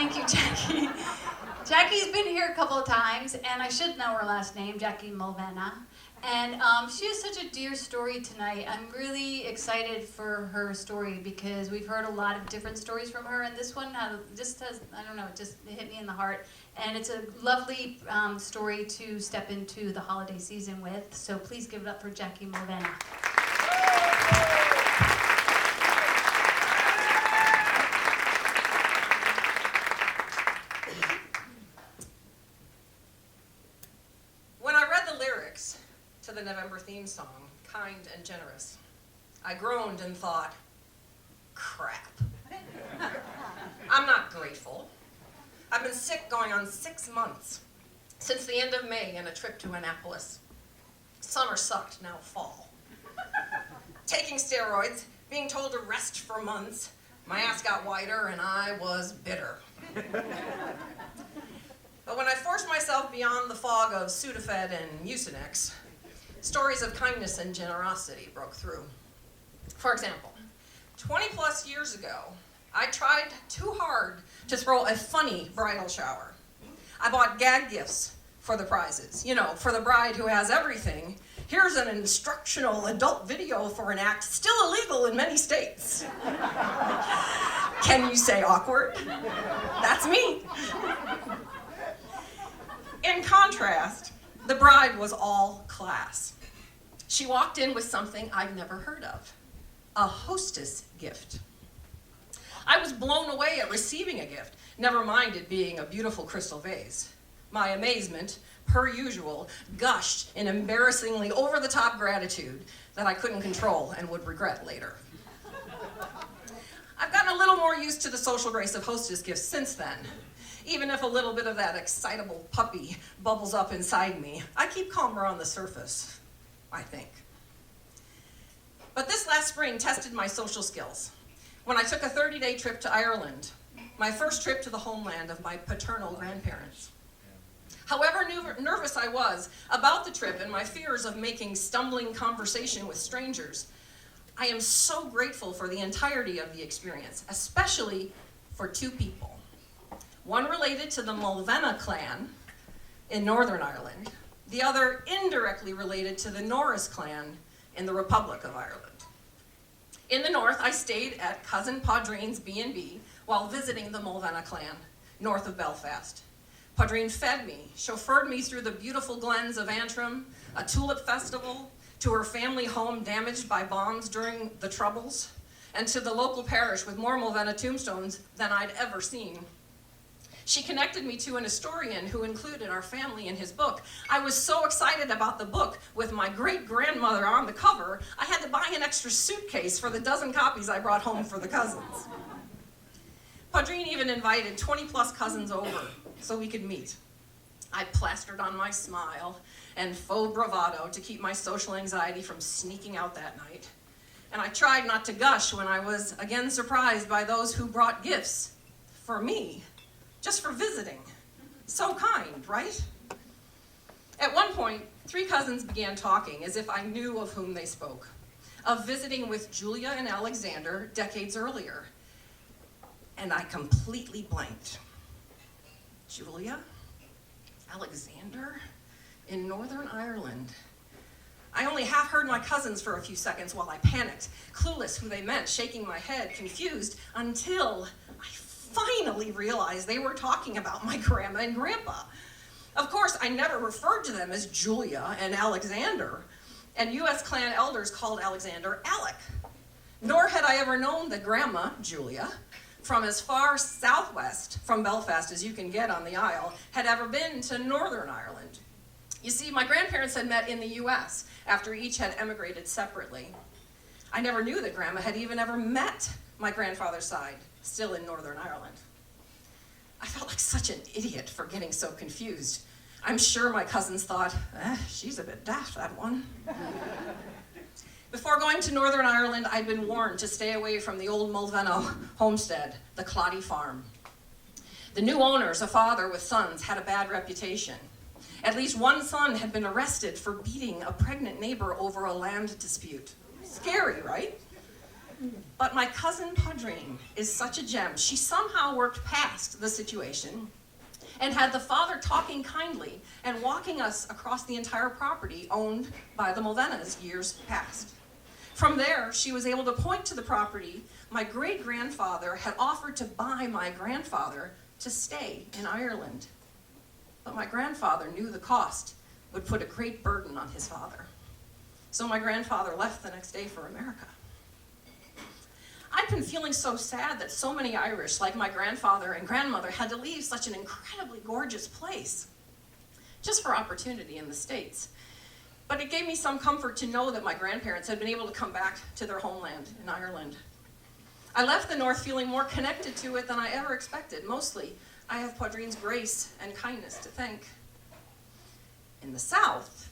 Thank you, Jackie. Jackie's been here a couple of times, and I should know her last name, Jaqui Mulvenna. And she has such a dear story tonight. I'm really excited for her story because we've heard a lot of different stories from her, and this one just has, I don't know, it just hit me in the heart. And it's a lovely story to step into the holiday season with. So please give it up for Jaqui Mulvenna. To the November theme song, Kind and Generous, I groaned and thought, crap. I'm not grateful. I've been sick going on 6 months, since the end of May and a trip to Annapolis. Summer sucked, now fall. Taking steroids, being told to rest for months, my ass got wider and I was bitter. But when I forced myself beyond the fog of Sudafed and Mucinex, stories of kindness and generosity broke through. For example, 20 plus years ago, I tried too hard to throw a funny bridal shower. I bought gag gifts for the prizes. You know, for the bride who has everything, here's an instructional adult video for an act still illegal in many states. Can you say awkward? That's me. In contrast, the bride was all class. She walked in with something I'd never heard of, a hostess gift. I was blown away at receiving a gift, never mind it being a beautiful crystal vase. My amazement, per usual, gushed in embarrassingly over-the-top gratitude that I couldn't control and would regret later. I've gotten a little more used to the social grace of hostess gifts since then. Even if a little bit of that excitable puppy bubbles up inside me, I keep calmer on the surface, I think. But this last spring tested my social skills when I took a 30-day trip to Ireland, my first trip to the homeland of my paternal grandparents. However nervous I was about the trip and my fears of making stumbling conversation with strangers, I am so grateful for the entirety of the experience, especially for two people. One related to the Mulvenna clan in Northern Ireland, the other indirectly related to the Norris clan in the Republic of Ireland. In the north, I stayed at Cousin Padrine's B&B while visiting the Mulvenna clan, north of Belfast. Padrine fed me, chauffeured me through the beautiful glens of Antrim, a tulip festival, to her family home damaged by bombs during the Troubles, and to the local parish with more Mulvenna tombstones than I'd ever seen. She connected me to an historian who included our family in his book. I was so excited about the book with my great-grandmother on the cover, I had to buy an extra suitcase for the dozen copies I brought home for the cousins. Padrine even invited 20-plus cousins over so we could meet. I plastered on my smile and faux bravado to keep my social anxiety from sneaking out that night. And I tried not to gush when I was again surprised by those who brought gifts for me. Just for visiting. So kind, right? At one point, 3 cousins began talking as if I knew of whom they spoke, of visiting with Julia and Alexander decades earlier. And I completely blanked. Julia? Alexander? In Northern Ireland? I only half heard my cousins for a few seconds while I panicked, clueless who they meant, shaking my head, confused, until I finally realized they were talking about my grandma and grandpa. Of course, I never referred to them as Julia and Alexander, and U.S. clan elders called Alexander Alec. Nor had I ever known that grandma, Julia, from as far southwest from Belfast as you can get on the Isle, had ever been to Northern Ireland. You see, my grandparents had met in the U.S. after each had emigrated separately. I never knew that grandma had even ever met my grandfather's side, still in Northern Ireland. I felt like such an idiot for getting so confused. I'm sure my cousins thought, she's a bit daft, that one. Before going to Northern Ireland, I'd been warned to stay away from the old Mulvenna homestead, the Cloddy farm. The new owners, a father with sons, had a bad reputation. At least one son had been arrested for beating a pregnant neighbor over a land dispute. Scary, right? But my cousin Padrine is such a gem. She somehow worked past the situation and had the father talking kindly and walking us across the entire property owned by the Mulvennas years past. From there, she was able to point to the property my great-grandfather had offered to buy my grandfather to stay in Ireland. But my grandfather knew the cost would put a great burden on his father. So my grandfather left the next day for America. I'd been feeling so sad that so many Irish, like my grandfather and grandmother, had to leave such an incredibly gorgeous place just for opportunity in the States. But it gave me some comfort to know that my grandparents had been able to come back to their homeland in Ireland. I left the North feeling more connected to it than I ever expected. Mostly, I have Padrine's grace and kindness to thank. In the South,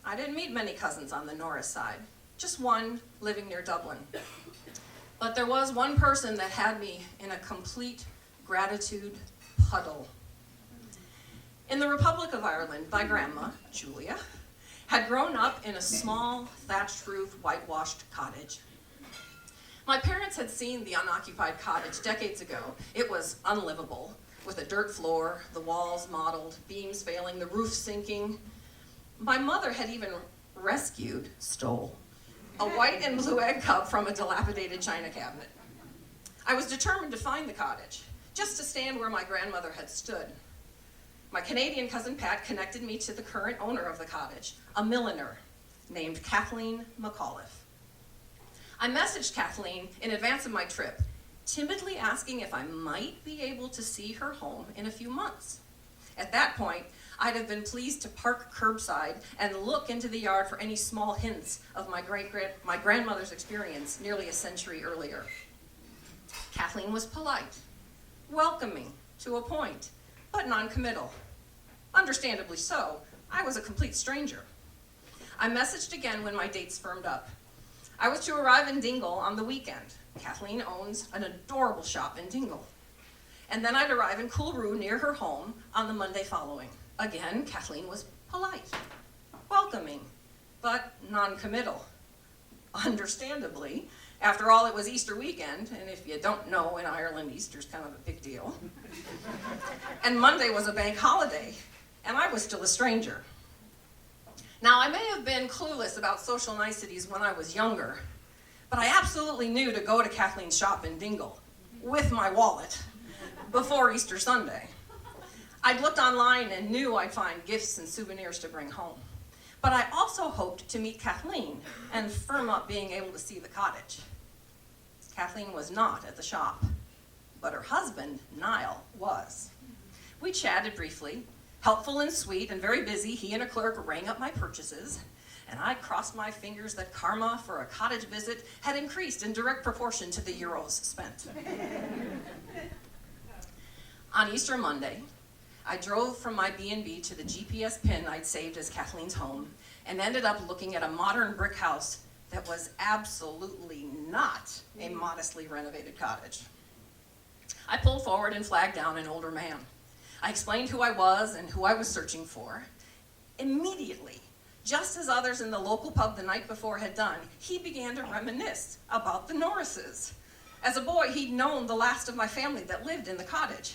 I didn't meet many cousins on the Norris side, just one living near Dublin. But there was one person that had me in a complete gratitude puddle. In the Republic of Ireland, my grandma, Julia, had grown up in a small, thatched-roof, whitewashed cottage. My parents had seen the unoccupied cottage decades ago. It was unlivable, with a dirt floor, the walls mottled, beams failing, the roof sinking. My mother had even stole, a white and blue egg cup from a dilapidated china cabinet. I was determined to find the cottage, just to stand where my grandmother had stood. My Canadian cousin Pat connected me to the current owner of the cottage, a milliner named Kathleen McAuliffe. I messaged Kathleen in advance of my trip, timidly asking if I might be able to see her home in a few months. At that point, I'd have been pleased to park curbside and look into the yard for any small hints of my grandmother's experience nearly a century earlier. Kathleen was polite, welcoming to a point, but non-committal. Understandably so, I was a complete stranger. I messaged again when my dates firmed up. I was to arrive in Dingle on the weekend. Kathleen owns an adorable shop in Dingle. And then I'd arrive in Coolroo near her home on the Monday following. Again, Kathleen was polite, welcoming, but non-committal. Understandably, after all, it was Easter weekend, and if you don't know, in Ireland, Easter's kind of a big deal. And Monday was a bank holiday, and I was still a stranger. Now, I may have been clueless about social niceties when I was younger, but I absolutely knew to go to Kathleen's shop in Dingle with my wallet before Easter Sunday. I'd looked online and knew I'd find gifts and souvenirs to bring home. But I also hoped to meet Kathleen and firm up being able to see the cottage. Kathleen was not at the shop, but her husband, Niall, was. We chatted briefly. Helpful and sweet and very busy, he and a clerk rang up my purchases, and I crossed my fingers that karma for a cottage visit had increased in direct proportion to the euros spent. On Easter Monday, I drove from my B&B to the GPS pin I'd saved as Kathleen's home and ended up looking at a modern brick house that was absolutely not a modestly renovated cottage. I pulled forward and flagged down an older man. I explained who I was and who I was searching for. Immediately, just as others in the local pub the night before had done, he began to reminisce about the Norrises. As a boy, he'd known the last of my family that lived in the cottage.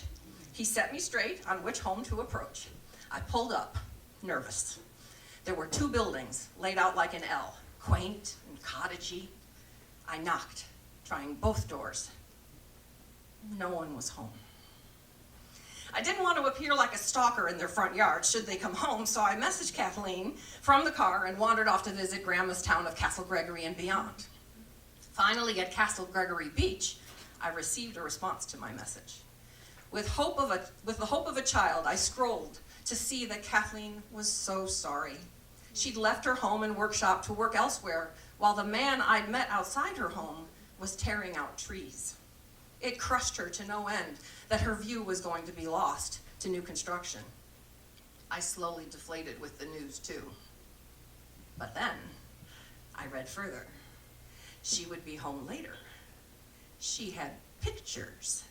He set me straight on which home to approach. I pulled up, nervous. There were 2 buildings laid out like an L, quaint and cottagey. I knocked, trying both doors. No one was home. I didn't want to appear like a stalker in their front yard should they come home, so I messaged Kathleen from the car and wandered off to visit Grandma's town of Castle Gregory and beyond. Finally, at Castle Gregory Beach, I received a response to my message. With the hope of a child, I scrolled to see that Kathleen was so sorry. She'd left her home and workshop to work elsewhere, while the man I'd met outside her home was tearing out trees. It crushed her to no end that her view was going to be lost to new construction. I slowly deflated with the news too. But then I read further. She would be home later. She had pictures.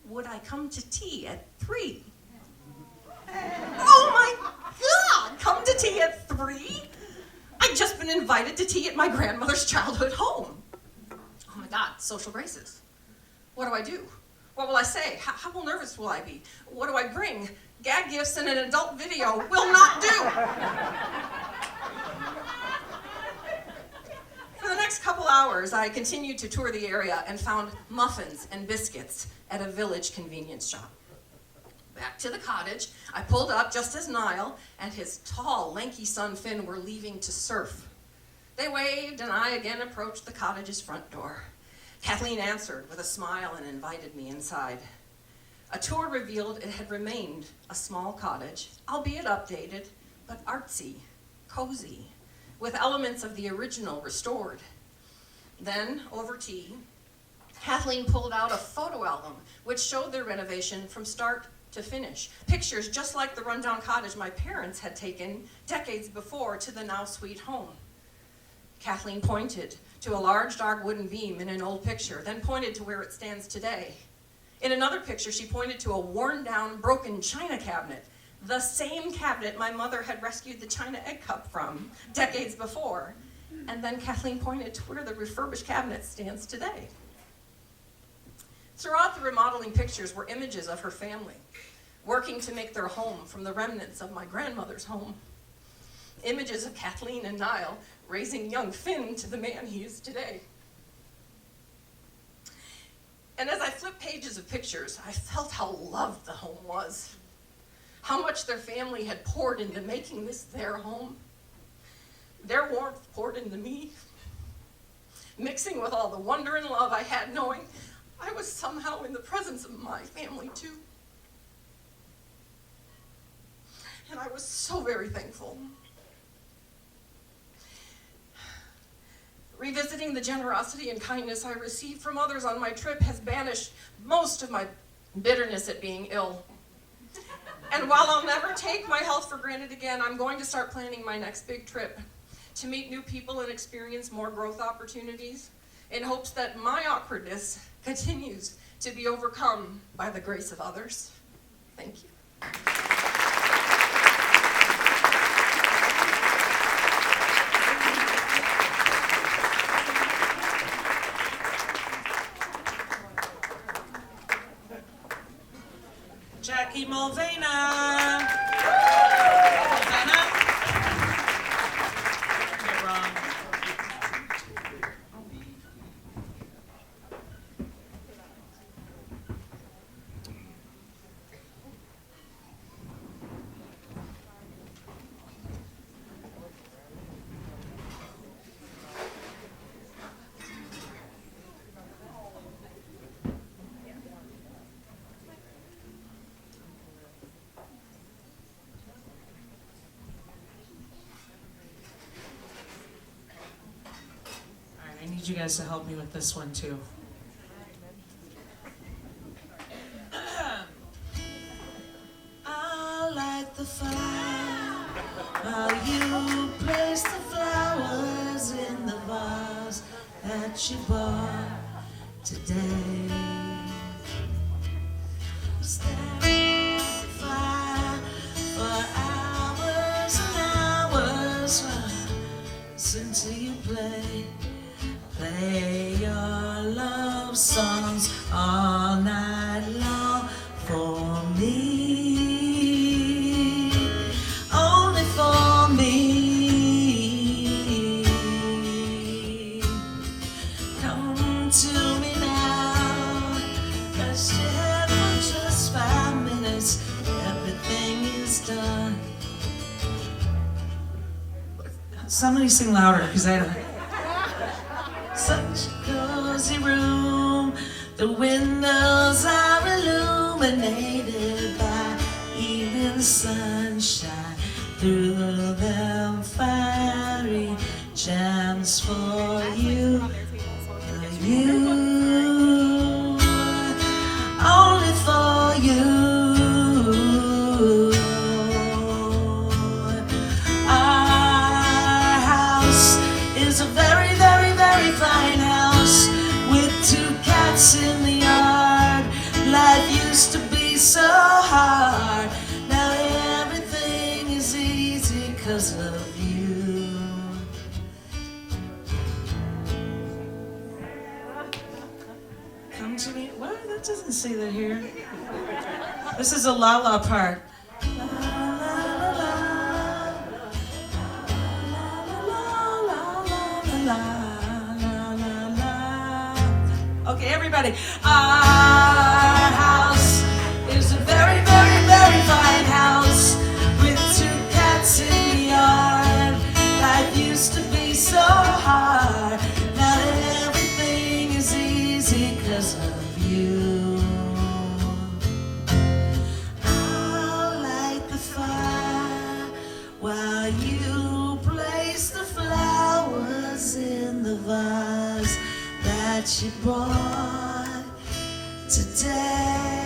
Would I come to tea at 3? Oh my God, come to tea at 3? I'd just been invited to tea at my grandmother's childhood home. Oh my God, social graces. What do I do? What will I say? How nervous will I be? What do I bring? Gag gifts and an adult video will not do. For the next couple hours, I continued to tour the area and found muffins and biscuits at a village convenience shop. Back to the cottage, I pulled up just as Niall and his tall, lanky son Finn were leaving to surf. They waved, and I again approached the cottage's front door. Kathleen answered with a smile and invited me inside. A tour revealed it had remained a small cottage, albeit updated, but artsy, cozy, with elements of the original restored. Then, over tea, Kathleen pulled out a photo album which showed their renovation from start to finish. Pictures just like the rundown cottage my parents had taken decades before to the now sweet home. Kathleen pointed to a large dark wooden beam in an old picture, then pointed to where it stands today. In another picture, she pointed to a worn-down, broken china cabinet, the same cabinet my mother had rescued the china egg cup from decades before. And then Kathleen pointed to where the refurbished cabinet stands today. Throughout the remodeling pictures were images of her family, working to make their home from the remnants of my grandmother's home. Images of Kathleen and Niall raising young Finn to the man he is today. And as I flipped pages of pictures, I felt how loved the home was, how much their family had poured into making this their home. Their warmth poured into me, mixing with all the wonder and love I had, knowing I was somehow in the presence of my family too. And I was so very thankful. Revisiting the generosity and kindness I received from others on my trip has banished most of my bitterness at being ill. And while I'll never take my health for granted again, I'm going to start planning my next big trip to meet new people and experience more growth opportunities in hopes that my awkwardness continues to be overcome by the grace of others. Thank you. Jaqui Mulvenna. You're wrong. I need you guys to help me with this one too. I'll light the fire while you place the flowers in the vase that you bought today. Stand by the fire for hours and hours, listen to you play your love songs all night long for me, only for me. Come to me now, rest your head for just 5 minutes, everything is done. Somebody sing louder, because I don't. Such a cozy room, the windows are illuminated by evening sunshine. Through them fiery gems for you, only for you. Our house is a very, very, very fine house with 2 cats in the yard. Life used to be so hard. Now doesn't say that here. This is a la la part. Okay, everybody. Our house is a very, very, very fine house with 2 cats in the yard. Life used to be so hard. Now that everything is easy 'cause of you. I'll light the fire while you place the flowers in the vase that you bought today.